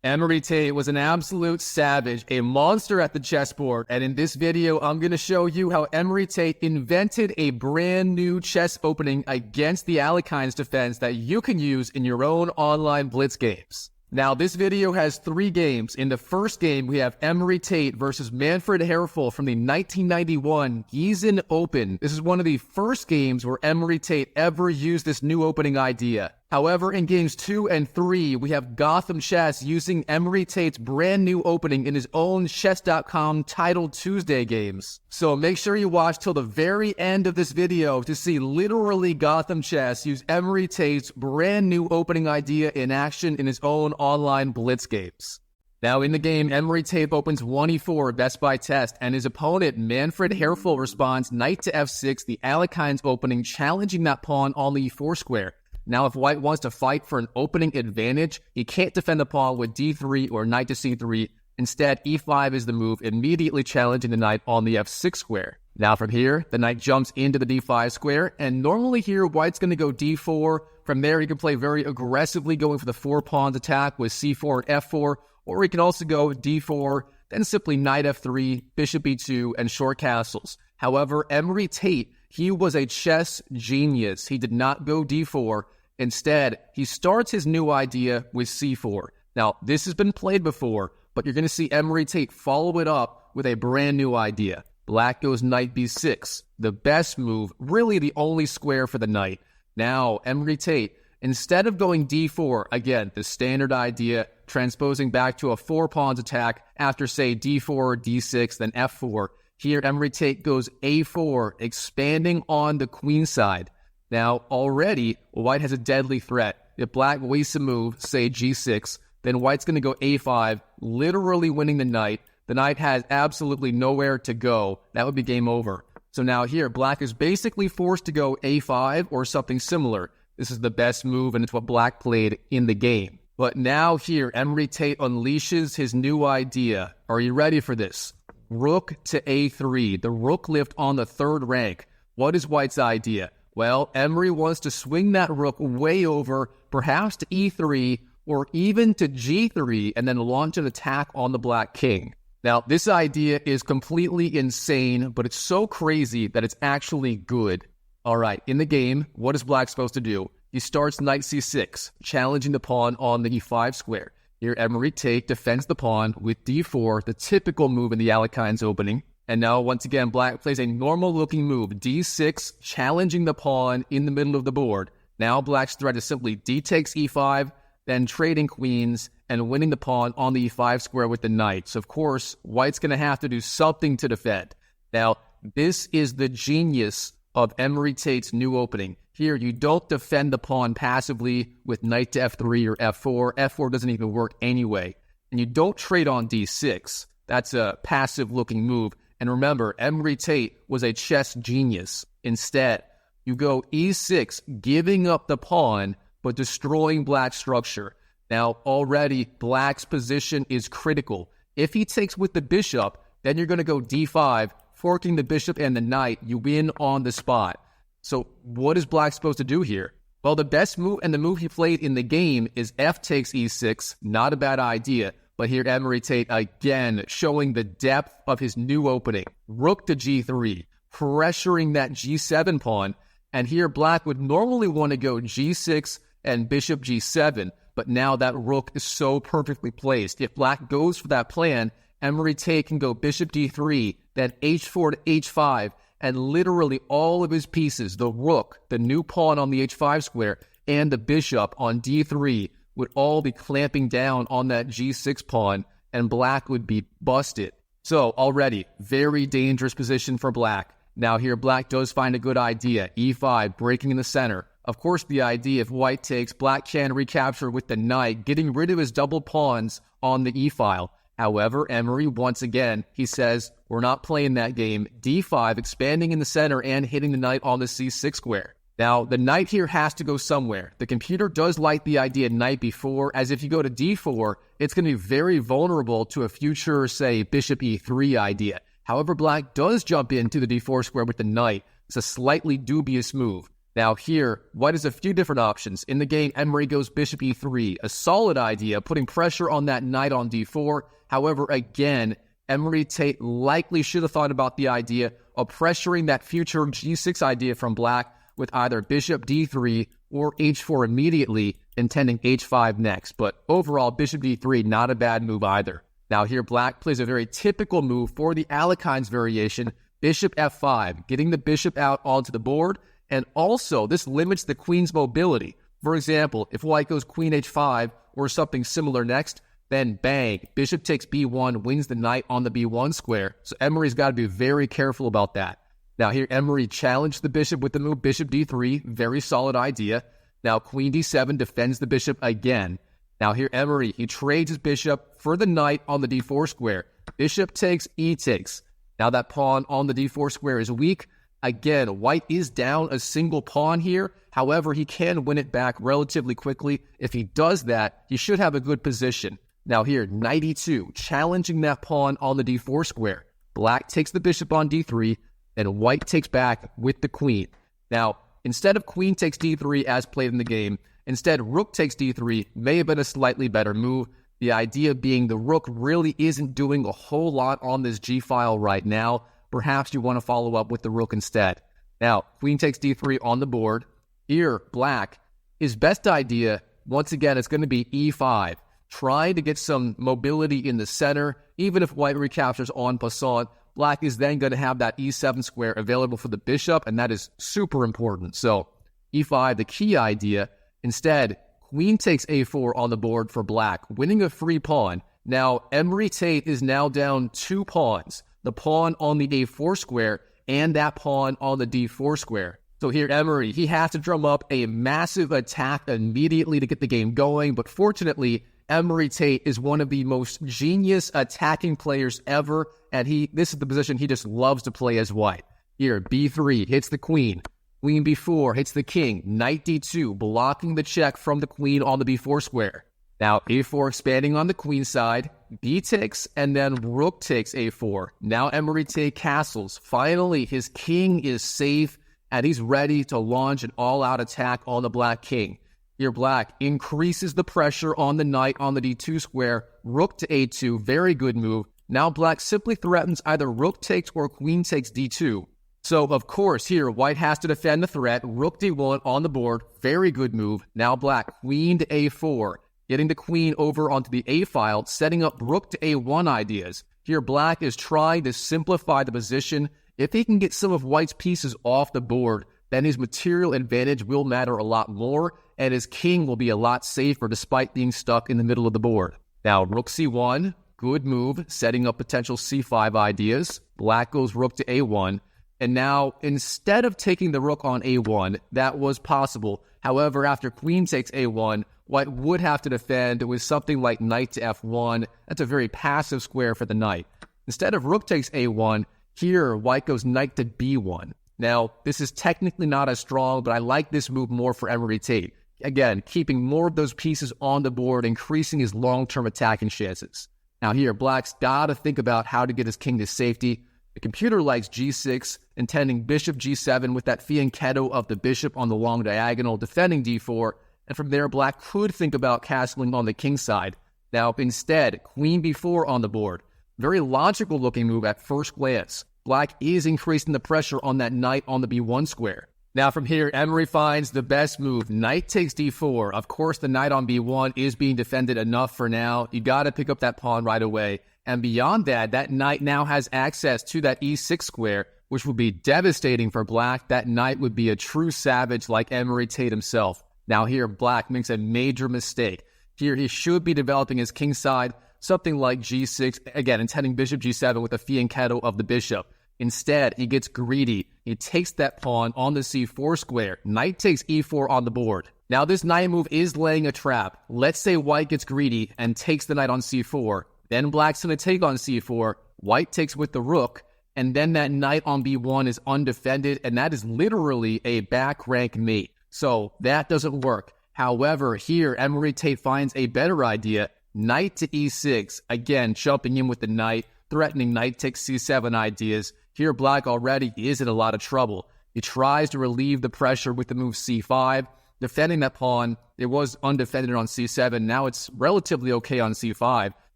Emory Tate was an absolute savage, a monster at the chessboard, and in this video, I'm going to show you how Emory Tate invented a brand new chess opening against the Alekhine's defense that you can use in your own online blitz games. Now, this video has 3 games. In the first game, we have Emory Tate versus Manfred Herfel from the 1991 Gießen Open. This is one of the first games where Emory Tate ever used this new opening idea. However, in games 2 and 3, we have Gotham Chess using Emory Tate's brand new opening in his own Chess.com Title Tuesday games. So make sure you watch till the very end of this video to see literally Gotham Chess use Emory Tate's brand new opening idea in action in his own online blitz games. Now in the game, Emory Tate opens 1e4 best by test, and his opponent, Manfred Herfel, responds knight to f6, the Alekhine's opening, challenging that pawn on the e4 square. Now, if white wants to fight for an opening advantage, he can't defend the pawn with d3 or knight to c3. Instead, e5 is the move, immediately challenging the knight on the f6 square. Now from here, the knight jumps into the d5 square, and normally here, white's going to go d4. From there, he can play very aggressively, going for the 4-pawns attack with c4 and f4, or he can also go d4, then simply knight f3, bishop e2, and short castles. However, Emory Tate, he was a chess genius. He did not go d4. Instead, he starts his new idea with c4. Now, this has been played before, but you're going to see Emory Tate follow it up with a brand new idea. Black goes knight b6, the best move, really the only square for the knight. Now, Emory Tate, instead of going d4, again, the standard idea, transposing back to a 4-pawns attack after, say, d4, d6, then f4, here Emory Tate goes a4, expanding on the queen side. Now, already, white has a deadly threat. If black wastes a move, say g6, then white's going to go a5, literally winning the knight. The knight has absolutely nowhere to go. That would be game over. So now here, black is basically forced to go a5 or something similar. This is the best move, and it's what black played in the game. But now here, Emory Tate unleashes his new idea. Are you ready for this? Rook to a3, the rook lift on the 3rd rank. What is white's idea? Well, Emory wants to swing that rook way over, perhaps to e3, or even to g3, and then launch an attack on the black king. Now, this idea is completely insane, but it's so crazy that it's actually good. All right, in the game, what is black supposed to do? He starts knight c6, challenging the pawn on the e5 square. Here, Emory Tate defends the pawn with d4, the typical move in the Alekhine's opening. And now, once again, black plays a normal-looking move, d6, challenging the pawn in the middle of the board. Now, black's threat is simply d takes e5, then trading queens, and winning the pawn on the e5 square with the knight. So, of course, white's going to have to do something to defend. Now, this is the genius of Emory Tate's new opening. Here, you don't defend the pawn passively with knight to f3 or f4. f4 doesn't even work anyway. And you don't trade on d6. That's a passive-looking move. And remember, Emory Tate was a chess genius. Instead, you go e6, giving up the pawn, but destroying black's structure. Now, already, black's position is critical. If he takes with the bishop, then you're going to go d5, forking the bishop and the knight. You win on the spot. So what is black supposed to do here? Well, the best move and the move he played in the game is f takes e6. Not a bad idea. But here, Emory Tate, again, showing the depth of his new opening. Rook to g3, pressuring that g7 pawn. And here, black would normally want to go g6 and bishop g7. But now that rook is so perfectly placed. If black goes for that plan, Emory Tate can go bishop d3, then h4 to h5, and literally all of his pieces, the rook, the new pawn on the h5 square, and the bishop on d3, would all be clamping down on that g6 pawn, and black would be busted. So already, very dangerous position for black. Now here, black does find a good idea, e5, breaking in the center. Of course, the idea if white takes, black can recapture with the knight, getting rid of his double pawns on the e-file. However, Emory, once again, he says, we're not playing that game. d5, expanding in the center and hitting the knight on the c6 square. Now, the knight here has to go somewhere. The computer does like the idea knight b4, as if you go to d4, it's going to be very vulnerable to a future, say, bishop e3 idea. However, black does jump into the d4 square with the knight. It's a slightly dubious move. Now here, white has a few different options. In the game, Emory goes bishop e3, a solid idea, putting pressure on that knight on d4. However, again, Emory Tate likely should have thought about the idea of pressuring that future g6 idea from black with either bishop d3 or h4 immediately, intending h5 next. But overall, bishop d3, not a bad move either. Now here, black plays a very typical move for the Alekhine's variation, bishop f5, getting the bishop out onto the board, and also this limits the queen's mobility. For example, if white goes queen h5 or something similar next, then bang, bishop takes b1, wins the knight on the b1 square. So Emory's got to be very careful about that. Now here, Emory challenged the bishop with the move bishop d3, very solid idea. Now queen d7 defends the bishop again. Now here, Emory, he trades his bishop for the knight on the d4 square. Bishop takes, e takes. Now that pawn on the d4 square is weak. Again, white is down a single pawn here. However, he can win it back relatively quickly. If he does that, he should have a good position. Now here, knight e2, challenging that pawn on the d4 square. Black takes the bishop on d3, and white takes back with the queen. Now, instead of queen takes d3 as played in the game, instead rook takes d3 may have been a slightly better move. The idea being the rook really isn't doing a whole lot on this g-file right now. Perhaps you want to follow up with the rook instead. Now, queen takes d3 on the board. Here, black, his best idea, once again, is going to be e5. Trying to get some mobility in the center. Even if white recaptures en passant, black is then going to have that e7 square available for the bishop, and that is super important. So, e5, the key idea. Instead, queen takes a4 on the board for black, winning a free pawn. Now, Emory Tate is now down 2 pawns. The pawn on the a4 square and that pawn on the d4 square. So here, Emory, he has to drum up a massive attack immediately to get the game going, but fortunately, Emory Tate is one of the most genius attacking players ever, and this is the position he just loves to play as white. Here, b3 hits the queen. Queen b4 hits the king. Knight d2, blocking the check from the queen on the b4 square. Now, a4 expanding on the queen side. B takes, and then rook takes a4. Now Emory Tate castles. Finally, his king is safe, and he's ready to launch an all-out attack on the black king. Here, black increases the pressure on the knight on the d2 square. Rook to a2, very good move. Now black simply threatens either rook takes or queen takes d2. So, of course, here, white has to defend the threat. Rook d1 on the board, very good move. Now black, queen to a4. Getting the queen over onto the a-file, setting up rook to a1 ideas. Here, black is trying to simplify the position. If he can get some of white's pieces off the board, then his material advantage will matter a lot more, and his king will be a lot safer despite being stuck in the middle of the board. Now, rook c1, good move, setting up potential c5 ideas. Black goes rook to a1. And now, instead of taking the rook on a1, that was possible. However, after queen takes a1, white would have to defend with something like knight to f1. That's a very passive square for the knight. Instead of rook takes a1, here white goes knight to b1. Now, this is technically not as strong, but I like this move more for Emory Tate. Again, keeping more of those pieces on the board, increasing his long-term attacking chances. Now here, black's got to think about how to get his king to safety. The computer likes g6, intending bishop g7 with that fianchetto of the bishop on the long diagonal, defending d4, and from there, black could think about castling on the king side. Now, instead, queen b4 on the board. Very logical looking move at first glance. Black is increasing the pressure on that knight on the b1 square. Now from here, Emory finds the best move. Knight takes d4. Of course, the knight on b1 is being defended enough for now. You got to pick up that pawn right away. And beyond that, that knight now has access to that e6 square, which would be devastating for black. That knight would be a true savage like Emory Tate himself. Now here, black makes a major mistake. Here, he should be developing his king side, something like g6, again, intending bishop g7 with a fianchetto of the bishop. Instead, he gets greedy. He takes that pawn on the c4 square. Knight takes e4 on the board. Now, this knight move is laying a trap. Let's say white gets greedy and takes the knight on c4. Then black's going to take on c4. White takes with the rook. And then that knight on b1 is undefended. And that is literally a back rank mate. So that doesn't work. However, here, Emory Tate finds a better idea. Knight to e6. Again, jumping in with the knight, threatening knight takes c7 ideas. Here, black already is in a lot of trouble. He tries to relieve the pressure with the move c5, defending that pawn. It was undefended on c7. Now it's relatively okay on c5.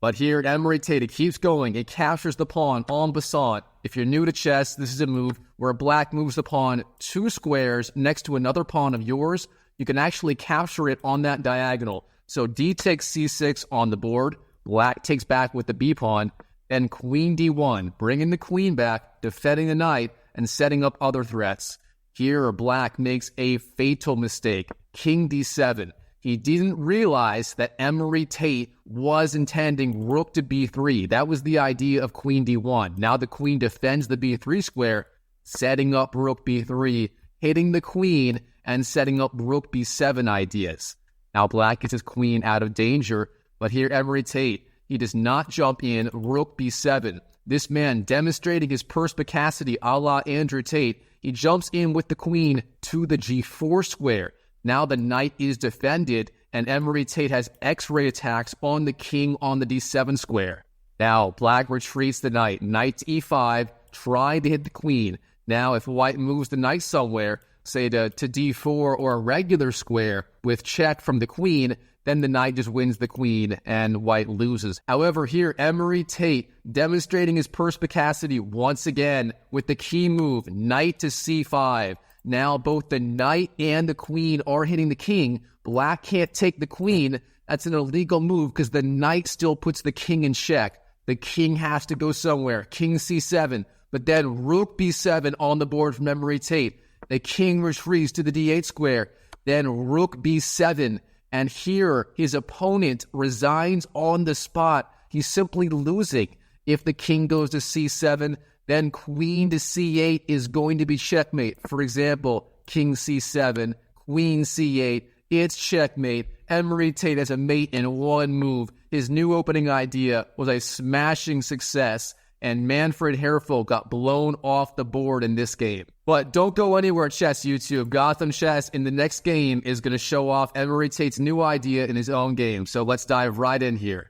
But here at Emory Tate, it keeps going. It captures the pawn en passant. If you're new to chess, this is a move where black moves the pawn 2 squares next to another pawn of yours. You can actually capture it on that diagonal. So d takes c6 on the board. Black takes back with the b pawn. Then queen d1, bringing the queen back, defending the knight, and setting up other threats. Here, black makes a fatal mistake. King d7. He didn't realize that Emory Tate was intending rook to b3. That was the idea of queen d1. Now the queen defends the b3 square, setting up rook b3, hitting the queen, and setting up rook b7 ideas. Now black gets his queen out of danger, but here Emory Tate, he does not jump in rook b7. This man demonstrating his perspicacity a la Andrew Tate, he jumps in with the queen to the g4 square. Now the knight is defended, and Emory Tate has X-ray attacks on the king on the d7 square. Now black retreats the knight, knight to e5, trying to hit the queen. Now if white moves the knight somewhere, say to d4 or a regular square with check from the queen, then the knight just wins the queen and white loses. However, here Emory Tate demonstrating his perspicacity once again with the key move, knight to c5. Now both the knight and the queen are hitting the king. Black can't take the queen. That's an illegal move because the knight still puts the king in check. The king has to go somewhere. King c7. But then rook b7 on the board from Emory Tate. The king retreats to the d8 square. Then rook b7. And here his opponent resigns on the spot. He's simply losing. If the king goes to c7, then queen to c8 is going to be checkmate. For example, king c7, queen c8, it's checkmate. Emory Tate has a mate in one move. His new opening idea was a smashing success, and Manfred Herfel got blown off the board in this game. But don't go anywhere, Chess YouTube. Gotham Chess in the next game is going to show off Emory Tate's new idea in his own game. So let's dive right in here.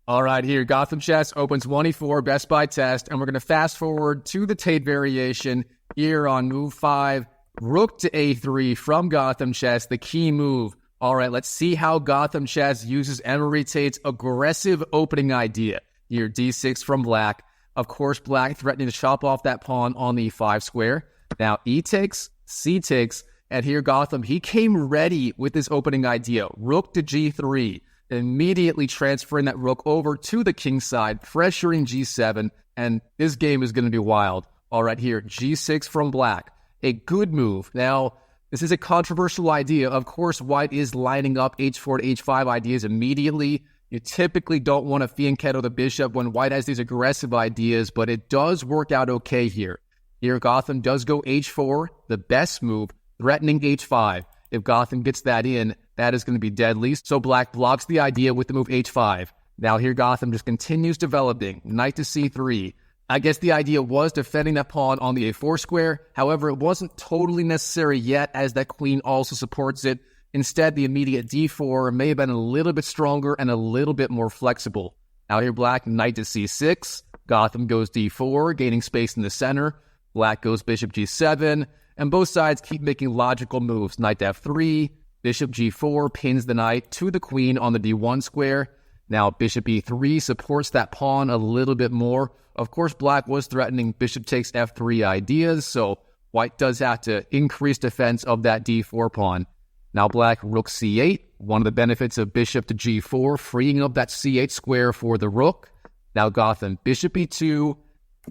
All right, here, Gotham Chess opens 1e4 best by test, and we're going to fast forward to the Tate variation here on move 5, rook to a3 from Gotham Chess, the key move. All right, let's see how Gotham Chess uses Emory Tate's aggressive opening idea. Here, d6 from black. Of course, black threatening to chop off that pawn on the e5 square. Now, e takes, c takes, and here Gotham, he came ready with his opening idea, rook to g3. Immediately transferring that rook over to the king side, pressuring g7, and this game is going to be wild. All right, here, g6 from black. A good move. Now, this is a controversial idea. Of course, white is lining up h4 to h5 ideas immediately. You typically don't want to fianchetto the bishop when white has these aggressive ideas, but it does work out okay here. Here, Gotham does go h4, the best move, threatening h5. If Gotham gets that in, that is going to be deadly. So black blocks the idea with the move h5. Now here Gotham just continues developing. Knight to c3. I guess the idea was defending that pawn on the a4 square. However, it wasn't totally necessary yet as that queen also supports it. Instead, the immediate d4 may have been a little bit stronger and a little bit more flexible. Now here black, knight to c6. Gotham goes d4, gaining space in the center. Black goes bishop g7. And both sides keep making logical moves. Knight to f3. Bishop g4 pins the knight to the queen on the d1 square. Now bishop e3 supports that pawn a little bit more. Of course, black was threatening bishop takes f3 ideas, so white does have to increase defense of that d4 pawn. Now black rook c8, one of the benefits of bishop to g4, freeing up that c8 square for the rook. Now Gotham, bishop e2,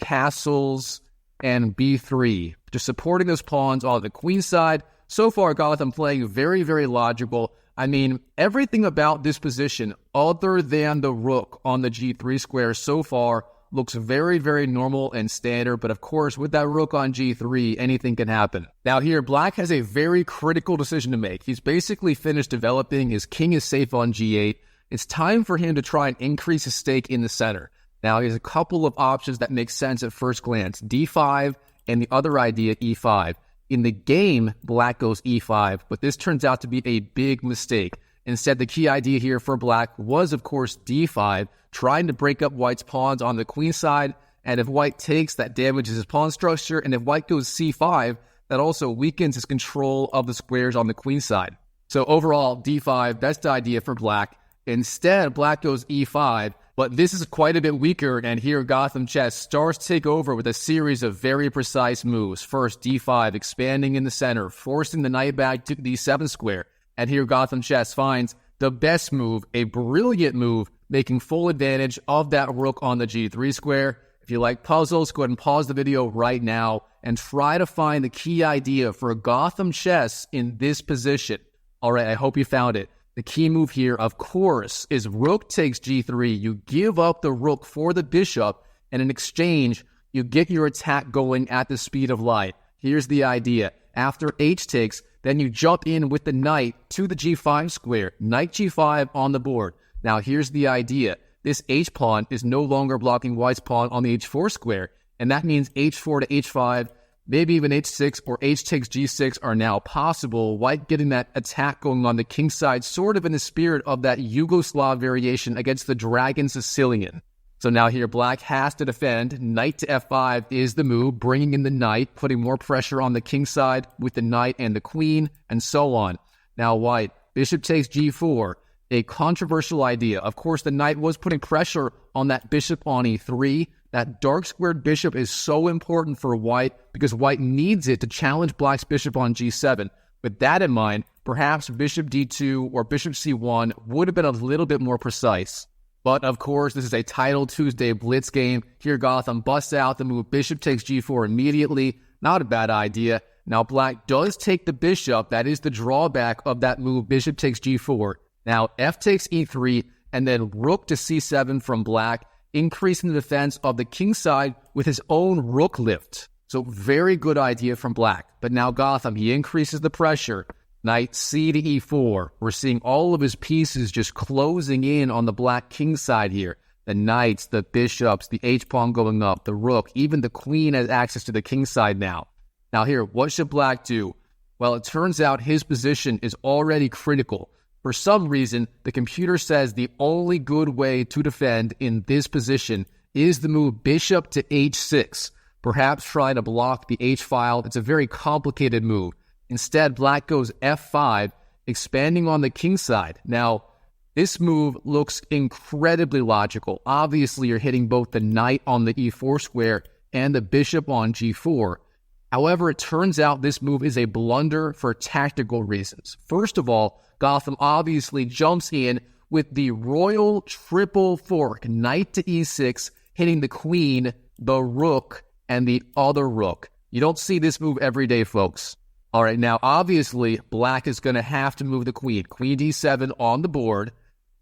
castles, and b3. Just supporting those pawns on the queen side. So far, Gotham playing very, very logical. I mean, everything about this position, other than the rook on the g3 square so far, looks very, very normal and standard. But of course, with that rook on g3, anything can happen. Now here, black has a very critical decision to make. He's basically finished developing. His king is safe on g8. It's time for him to try and increase his stake in the center. Now, he has a couple of options that make sense at first glance. d5 and the other idea, e5. In the game, black goes e5, but this turns out to be a big mistake. Instead, the key idea here for black was, of course, d5, trying to break up white's pawns on the queen side, and if white takes, that damages his pawn structure, and if white goes c5, that also weakens his control of the squares on the queen side. So overall, d5, best idea for black. Instead, black goes e5, but this is quite a bit weaker, and here Gotham Chess starts to take over with a series of very precise moves. First, d5, expanding in the center, forcing the knight back to the e7 square, and here Gotham Chess finds the best move, a brilliant move, making full advantage of that rook on the g3 square. If you like puzzles, go ahead and pause the video right now and try to find the key idea for Gotham Chess in this position. All right, I hope you found it. The key move here, of course, is rook takes g3. You give up the rook for the bishop, and in exchange, you get your attack going at the speed of light. Here's the idea. After h takes, then you jump in with the knight to the g5 square. Knight g5 on the board. Now, here's the idea. This h-pawn is no longer blocking white's pawn on the h4 square, and that means h4 to h5, maybe even h6 or h takes g6 are now possible. White getting that attack going on the king side, sort of in the spirit of that Yugoslav variation against the Dragon Sicilian. So now here, black has to defend. Knight to f5 is the move, bringing in the knight, putting more pressure on the king side with the knight and the queen, and so on. Now white, bishop takes g4. A controversial idea. Of course, the knight was putting pressure on that bishop on e3. That dark squared bishop is so important for white because white needs it to challenge black's bishop on g7. With that in mind, perhaps bishop d2 or bishop c1 would have been a little bit more precise. But of course, this is a Title Tuesday blitz game. Here Gotham busts out the move bishop takes g4 immediately. Not a bad idea. Now black does take the bishop. That is the drawback of that move bishop takes g4. Now, f takes e3, and then rook to c7 from black, increasing the defense of the king side with his own rook lift. So very good idea from black. But now Gotham, he increases the pressure. Knight c to e4. We're seeing all of his pieces just closing in on the black king side here. The knights, the bishops, the h-pawn going up, the rook, even the queen has access to the king side now. Now here, what should black do? Well, it turns out his position is already critical. For some reason, the computer says the only good way to defend in this position is the move bishop to h6, perhaps trying to block the h-file. It's a very complicated move. Instead, black goes f5, expanding on the king side. Now, this move looks incredibly logical. Obviously, you're hitting both the knight on the e4 square and the bishop on g4. However, it turns out this move is a blunder for tactical reasons. First of all, Gotham obviously jumps in with the royal triple fork, knight to e6, hitting the queen, the rook, and the other rook. You don't see this move every day, folks. All right, now obviously black is going to have to move the queen. Queen d7 on the board.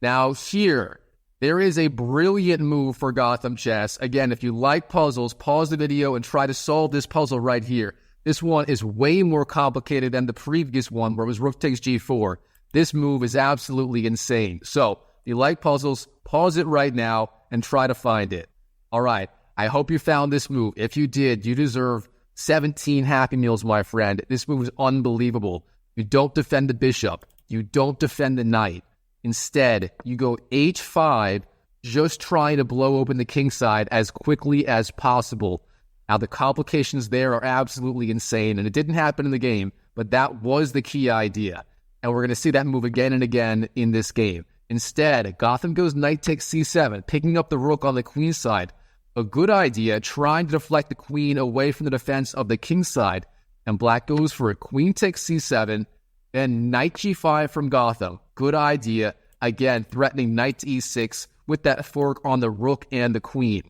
Now here, there is a brilliant move for Gotham Chess. Again, if you like puzzles, pause the video and try to solve this puzzle right here. This one is way more complicated than the previous one where it was rook takes g4. This move is absolutely insane. So, if you like puzzles, pause it right now and try to find it. All right, I hope you found this move. If you did, you deserve 17 Happy Meals, my friend. This move is unbelievable. You don't defend the bishop. You don't defend the knight. Instead, you go h5, just trying to blow open the king side as quickly as possible. Now, the complications there are absolutely insane, and it didn't happen in the game, but that was the key idea. And we're going to see that move again and again in this game. Instead, Gotham goes knight takes c7, picking up the rook on the queen side. A good idea, trying to deflect the queen away from the defense of the king side. And black goes for a queen takes c7, then knight g5 from Gotham. Good idea. Again, threatening knight to e6 with that fork on the rook and the queen.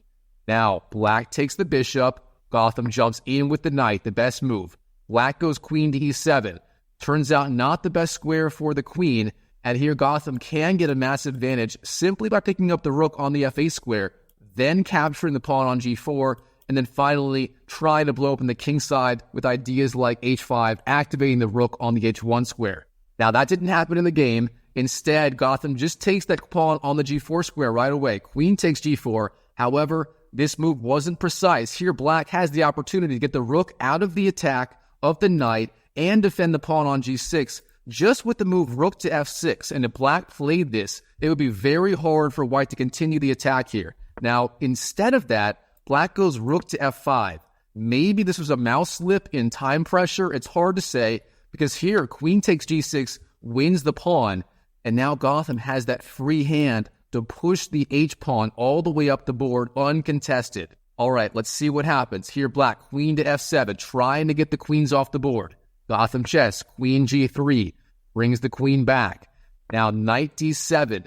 Now, black takes the bishop. Gotham jumps in with the knight, the best move. Black goes queen to e7. Turns out not the best square for the queen, and here Gotham can get a massive advantage simply by picking up the rook on the f8 square, then capturing the pawn on g4, and then finally trying to blow open the king side with ideas like h5, activating the rook on the h1 square. Now that didn't happen in the game. Instead, Gotham just takes that pawn on the g4 square right away. Queen takes g4. However, this move wasn't precise. Here black has the opportunity to get the rook out of the attack of the knight and defend the pawn on g6 just with the move rook to f6. And if black played this, it would be very hard for white to continue the attack here. Now, instead of that, black goes rook to f5. Maybe this was a mouse slip in time pressure. It's hard to say because here, queen takes g6 wins the pawn, and now Gotham has that free hand to push the h-pawn all the way up the board uncontested. All right, let's see what happens. Here, black, queen to f7, trying to get the queens off the board. Gotham Chess, queen g3, brings the queen back. Now, knight d7.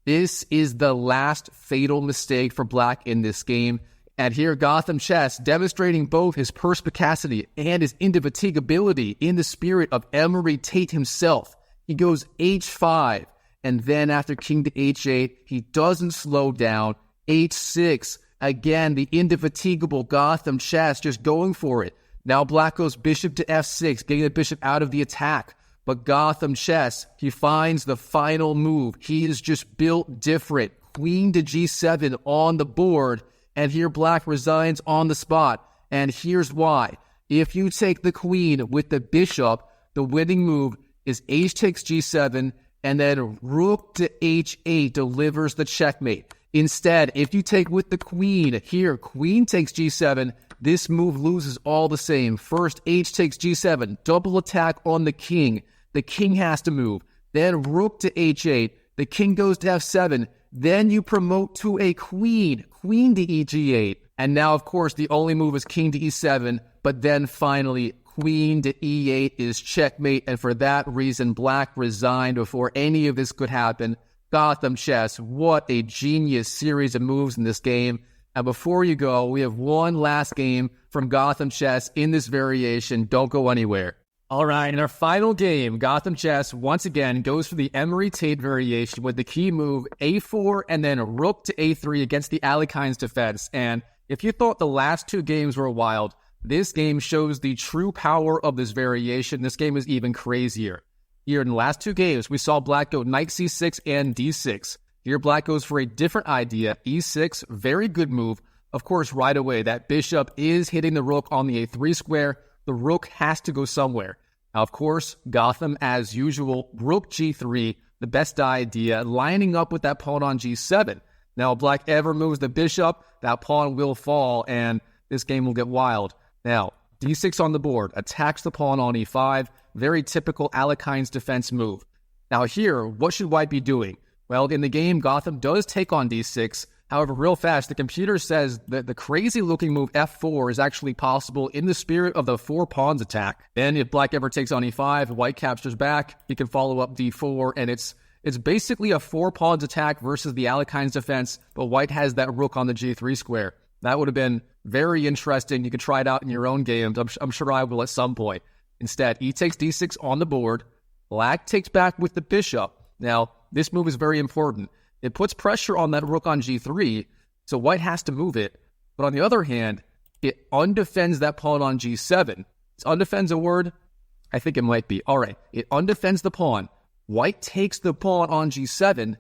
This is the last fatal mistake for black in this game. And here, Gotham Chess demonstrating both his perspicacity and his indefatigability in the spirit of Emory Tate himself. He goes h5, and then after king to h8, he doesn't slow down. h6, again, the indefatigable Gotham Chess just going for it. Now black goes bishop to f6, getting the bishop out of the attack. But Gotham Chess, he finds the final move. He is just built different. Queen to g7 on the board. And here black resigns on the spot. And here's why. If you take the queen with the bishop, the winning move is h takes g7, and then rook to h8 delivers the checkmate. Instead, if you take with the queen, here, queen takes g7, this move loses all the same. First, h takes g7, double attack on the king. The king has to move. Then rook to h8, the king goes to f7. Then you promote to a queen to eg8. And now, of course, the only move is king to e7, but then finally, queen to e8 is checkmate, and for that reason, black resigned before any of this could happen. Gotham Chess, what a genius series of moves in this game. And before you go, we have one last game from Gotham Chess in this variation. Don't go anywhere. All right, in our final game, Gotham Chess once again goes for the Emory Tate variation with the key move a4 and then rook to a3 against the Alekhine's defense. And if you thought the last two games were wild, this game shows the true power of this variation. This game is even crazier. Here in the last two games, we saw black go knight c6 and d6. Here black goes for a different idea, e6, very good move. Of course, right away, that bishop is hitting the rook on the a3 square. The rook has to go somewhere. Now, of course, Gotham, as usual, rook g3, the best idea, lining up with that pawn on g7. Now, if black ever moves the bishop, that pawn will fall, and this game will get wild. Now, d6 on the board, attacks the pawn on e5, very typical Alekhine's defense move. Now here, what should white be doing? Well, in the game, Gotham does take on d6. However, real fast, the computer says that the crazy-looking move f4 is actually possible in the spirit of the four pawns attack. Then, if black ever takes on e5, white captures back, he can follow up d4, and it's basically a four pawns attack versus the Alekhine's defense, but white has that rook on the g3 square. That would have been very interesting. You could try it out in your own games. I'm sure I will at some point. Instead, e takes d6 on the board. Black takes back with the bishop. Now, this move is very important. It puts pressure on that rook on g3, so white has to move it. But on the other hand, it undefends that pawn on g7. Is undefends a word? I think it might be. All right, it undefends the pawn. White takes the pawn on g7,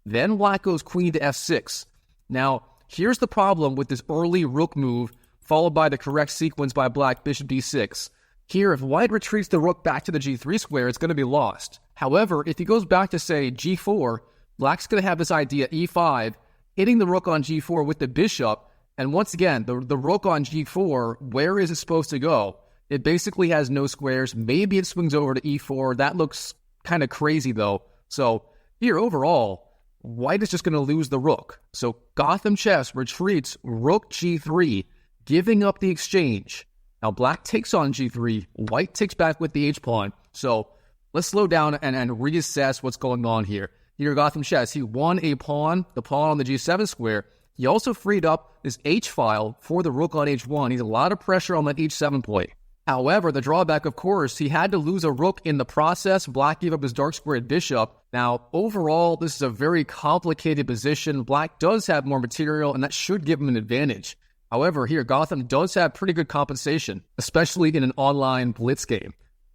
then black goes queen to f6. Now, here's the problem with this early rook move, followed by the correct sequence by black, bishop d6. Here, if white retreats the rook back to the g3 square, it's going to be lost. However, if he goes back to, say, g4, black's going to have this idea, e5, hitting the rook on g4 with the bishop, and once again, the rook on g4, where is it supposed to go? It basically has no squares. Maybe it swings over to e4. That looks kind of crazy, though. So here, overall, white is just going to lose the rook. So Gotham Chess retreats rook g3, giving up the exchange. Now black takes on g3, white takes back with the h-pawn. So let's slow down and reassess what's going on here. Here, Gotham Chess, he won a pawn, the pawn on the g7 square. He also freed up this h-file for the rook on h1. He's a lot of pressure on that h7 point. However, the drawback, of course, he had to lose a rook in the process. Black gave up his dark squared bishop. Now, overall, this is a very complicated position. Black does have more material, and that should give him an advantage. However, here, Gotham does have pretty good compensation, especially in an online blitz game.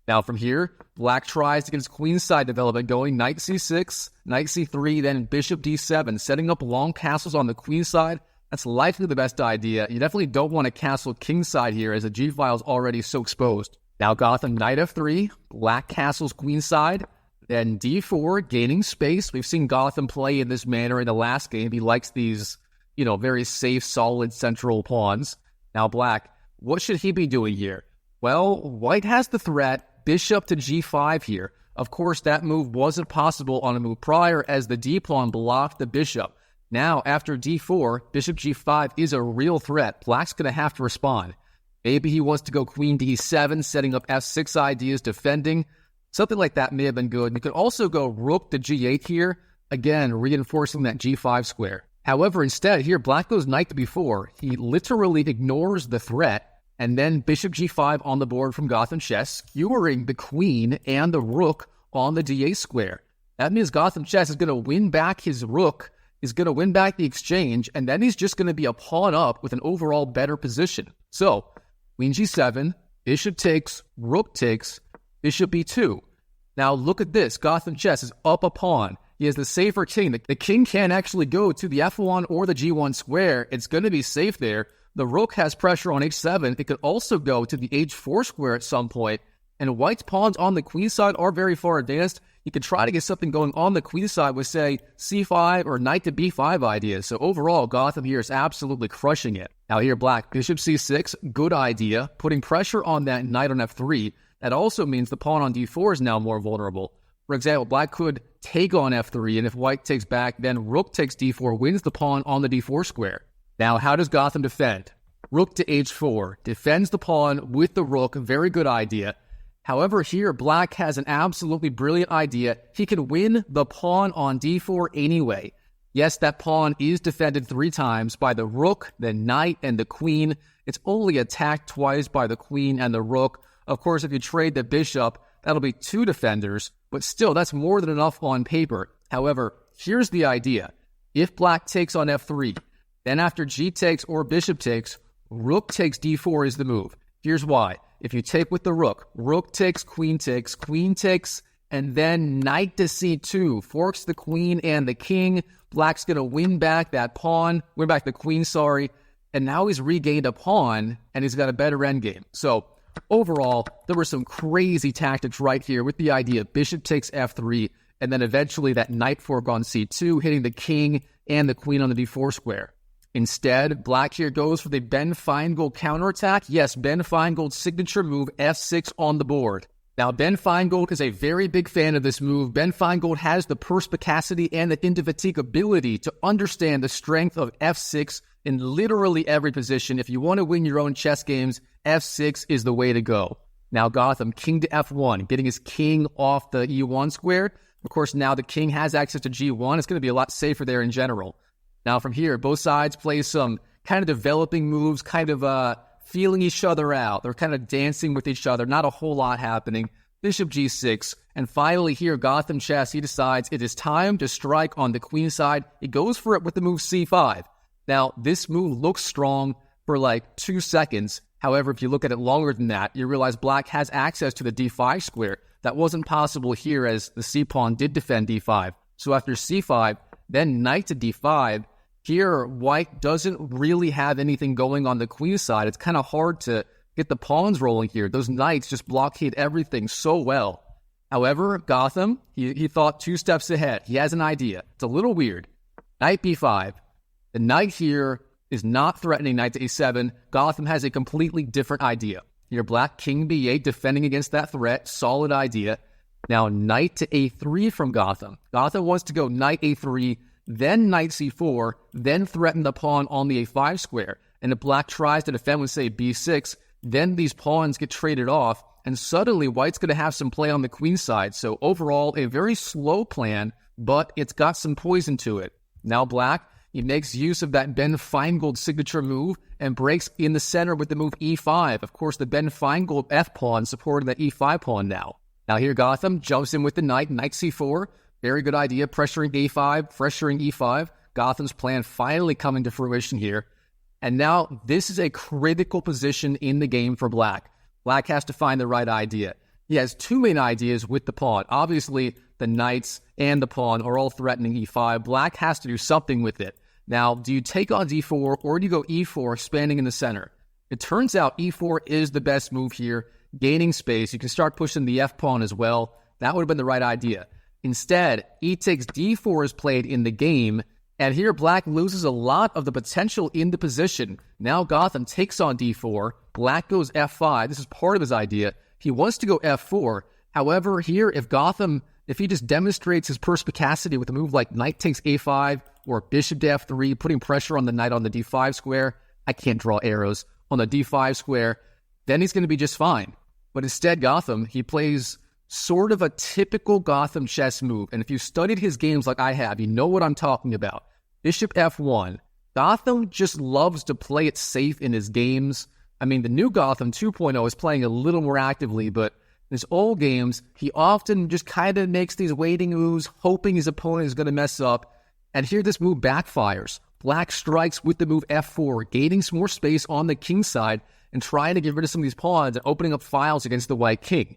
Now, from here, black tries to get his queenside development going. Knight c6, knight c3, then bishop d7, setting up long castles on the queenside. That's likely the best idea. You definitely don't want to castle kingside here, as the g-file is already so exposed. Now, Gotham, knight f3, black castles queenside, then d4, gaining space. We've seen Gotham play in this manner in the last game. He likes these, very safe, solid central pawns. Now, black What should he be doing here? Well, white has the threat, bishop to g5 here. Of course, that move wasn't possible on a move prior as the d-pawn blocked the bishop. Now, after d4, bishop g5 is a real threat. Black's going to have to respond. Maybe he wants to go queen d7, setting up f6 ideas, defending. Something like that may have been good. You could also go rook to g8 here, again, reinforcing that g5 square. However, instead, here, black goes knight to b4. He literally ignores the threat, and then bishop g5 on the board from Gotham Chess, skewering the queen and the rook on the d8 square. That means Gotham Chess is going to win back his rook, is going to win back the exchange, and then he's just going to be a pawn up with an overall better position. So, queen g7, bishop takes, rook takes, bishop b2. Now look at this. Gotham Chess is up a pawn. He has the safer king. The king can't actually go to the f1 or the g1 square. It's going to be safe there. The rook has pressure on h7. It could also go to the h4 square at some point. And white's pawns on the queen side are very far advanced. You could try to get something going on the queen side with, say, c5 or knight to b5 ideas. So overall, Gotham here is absolutely crushing it. Now here, black, bishop c6, good idea. Putting pressure on that knight on f3. That also means the pawn on d4 is now more vulnerable. For example, black could take on f3, and if white takes back, then rook takes d4, wins the pawn on the d4 square. Now, how does Gotham defend? Rook to h4, defends the pawn with the rook, very good idea. However, here, black has an absolutely brilliant idea. He can win the pawn on d4 anyway. Yes, that pawn is defended 3 times by the rook, the knight, and the queen. It's only attacked twice by the queen and the rook. Of course, if you trade the bishop, that'll be 2 defenders, but still, that's more than enough on paper. However, here's the idea. If black takes on f3, then after g takes or bishop takes, rook takes d4 is the move. Here's why. If you take with the rook, rook takes, queen takes, and then knight to c2, forks the queen and the king. Black's going to win back that pawn, win back the queen, sorry, and now he's regained a pawn, and he's got a better endgame. So, overall, there were some crazy tactics right here with the idea bishop takes f3, and then eventually that knight fork on c2, hitting the king and the queen on the d4 square. Instead, black here goes for the Ben Feingold counterattack. Yes, Ben Feingold's signature move, f6 on the board. Now, Ben Feingold is a very big fan of this move. Ben Feingold has the perspicacity and the indefatigability to understand the strength of f6 in literally every position. If you want to win your own chess games, f6 is the way to go. Now, Gotham, king to f1, getting his king off the e1 square. Of course, now the king has access to g1. It's going to be a lot safer there in general. Now, from here, both sides play some kind of developing moves, kind of feeling each other out. They're kind of dancing with each other. Not a whole lot happening. Bishop g6. And finally here, Gotham Chess, he decides it is time to strike on the queen side. He goes for it with the move c5. Now, this move looks strong for like 2 seconds. However, if you look at it longer than that, you realize black has access to the d5 square. That wasn't possible here as the c-pawn did defend d5. So after c5, then knight to d5. Here, white doesn't really have anything going on the queen side. It's kind of hard to get the pawns rolling here. Those knights just blockade everything so well. However, Gotham, he thought 2 steps ahead. He has an idea. It's a little weird. Knight b5. The knight here is not threatening knight to a7. Gotham has a completely different idea. Here, black, king b8, defending against that threat. Solid idea. Now, knight to a3 from Gotham. Gotham wants to go knight a3, then knight c4, then threaten the pawn on the a5 square. And if black tries to defend with, say, b6, then these pawns get traded off, and suddenly white's going to have some play on the queen side. So overall, a very slow plan, but it's got some poison to it. Now black, he makes use of that Ben Feingold signature move and breaks in the center with the move e5. Of course, the Ben Feingold f-pawn supporting the e5 pawn now. Now here, Gotham jumps in with the knight c4. Very good idea, pressuring a5, pressuring e5. Gotham's plan finally coming to fruition here. And now this is a critical position in the game for black. Black has to find the right idea. He has 2 main ideas with the pawn. Obviously, the knights and the pawn are all threatening e5. Black has to do something with it. Now, do you take on d4 or do you go e4, expanding in the center? It turns out e4 is the best move here, gaining space. You can start pushing the f-pawn as well. That would have been the right idea. Instead, e takes d4 is played in the game, and here black loses a lot of the potential in the position. Now Gotham takes on d4, Black goes f5. This is part of his idea. He wants to go f4. However, here, if he just demonstrates his perspicacity with a move like knight takes a5 or bishop to f3, putting pressure on the knight on the d5 square, I can't draw arrows, on the d5 square, then he's going to be just fine. But instead, Gotham, he plays sort of a typical Gotham chess move. And if you studied his games like I have, you know what I'm talking about. Bishop f1. Gotham just loves to play it safe in his games. I mean, the new Gotham 2.0 is playing a little more actively, but in his old games, he often just kind of makes these waiting moves, hoping his opponent is going to mess up. And here this move backfires. Black strikes with the move f4, gaining some more space on the king side and trying to get rid of some of these pawns and opening up files against the white king.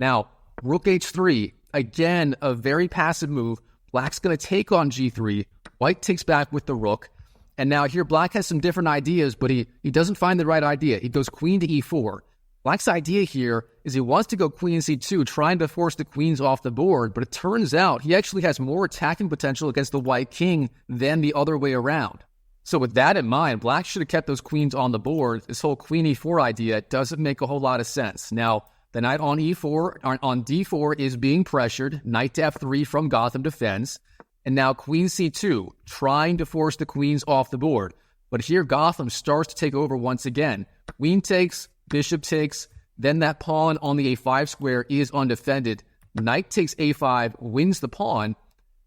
Now, rook h3, again, a very passive move. Black's going to take on g3. White takes back with the rook. And now here Black has some different ideas, but he doesn't find the right idea. He goes queen to e4. Black's idea here is he wants to go queen c2, trying to force the queens off the board, but it turns out he actually has more attacking potential against the white king than the other way around. So with that in mind, Black should have kept those queens on the board. This whole queen e4 idea doesn't make a whole lot of sense. Now, the knight on e4, on d4 is being pressured. Knight to f3 from Gotham defends. And now queen c2, trying to force the queens off the board. But here Gotham starts to take over once again. Queen takes, bishop takes, then that pawn on the a5 square is undefended. Knight takes a5, wins the pawn.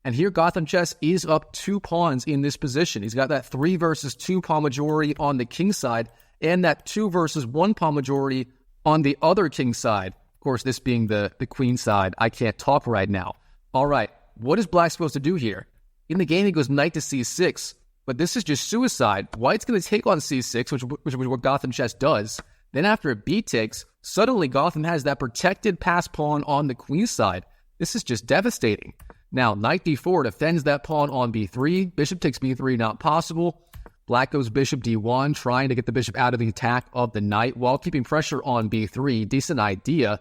And here Gotham Chess is up 2 pawns in this position. He's got that 3 versus 2 pawn majority on the king side and that 2 versus 1 pawn majority on the other king side. Of course, this being the queen side. I can't talk right now. All right, what is Black supposed to do here? In the game, he goes knight to c6, but this is just suicide. White's going to take on c6, which is what Gotham Chess does. Then after a b takes, suddenly Gotham has that protected pass pawn on the queen side. This is just devastating. Now, knight d4 defends that pawn on b3. Bishop takes b3, not possible. Black goes bishop d1, trying to get the bishop out of the attack of the knight while keeping pressure on b3. Decent idea.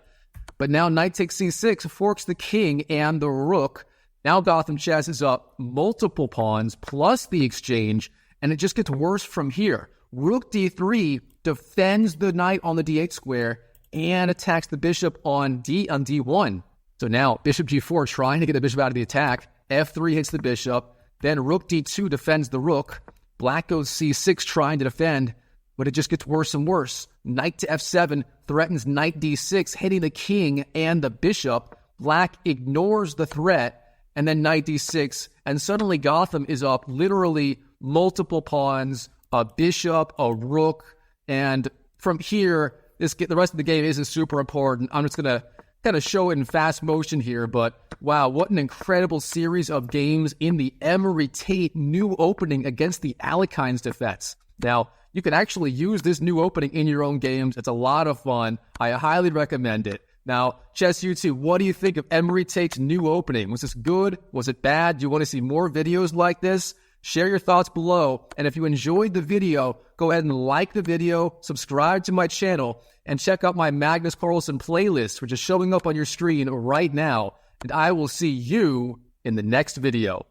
But now knight takes c6, forks the king and the rook. Now Gotham Chess is up multiple pawns plus the exchange, and it just gets worse from here. Rook d3 defends the knight on the d8 square and attacks the bishop on d1. So now bishop g4 trying to get the bishop out of the attack. f3 hits the bishop. Then rook d2 defends the rook. Black goes c6 trying to defend, but it just gets worse and worse. Knight to f7 threatens knight d6, hitting the king and the bishop. Black ignores the threat, and then knight d6, and suddenly Gotham is up literally multiple pawns, a bishop, a rook, and from here, the rest of the game isn't super important. I'm just going to kind of show it in fast motion here, but wow, what an incredible series of games in the Emory Tate new opening against the Alekhine's defense. Now, you can actually use this new opening in your own games. It's a lot of fun. I highly recommend it. Now, Chess YouTube, what do you think of Emory Tate's new opening? Was this good? Was it bad? Do you want to see more videos like this? Share your thoughts below. And if you enjoyed the video, go ahead and like the video, subscribe to my channel, and check out my Magnus Carlsen playlist, which is showing up on your screen right now. And I will see you in the next video.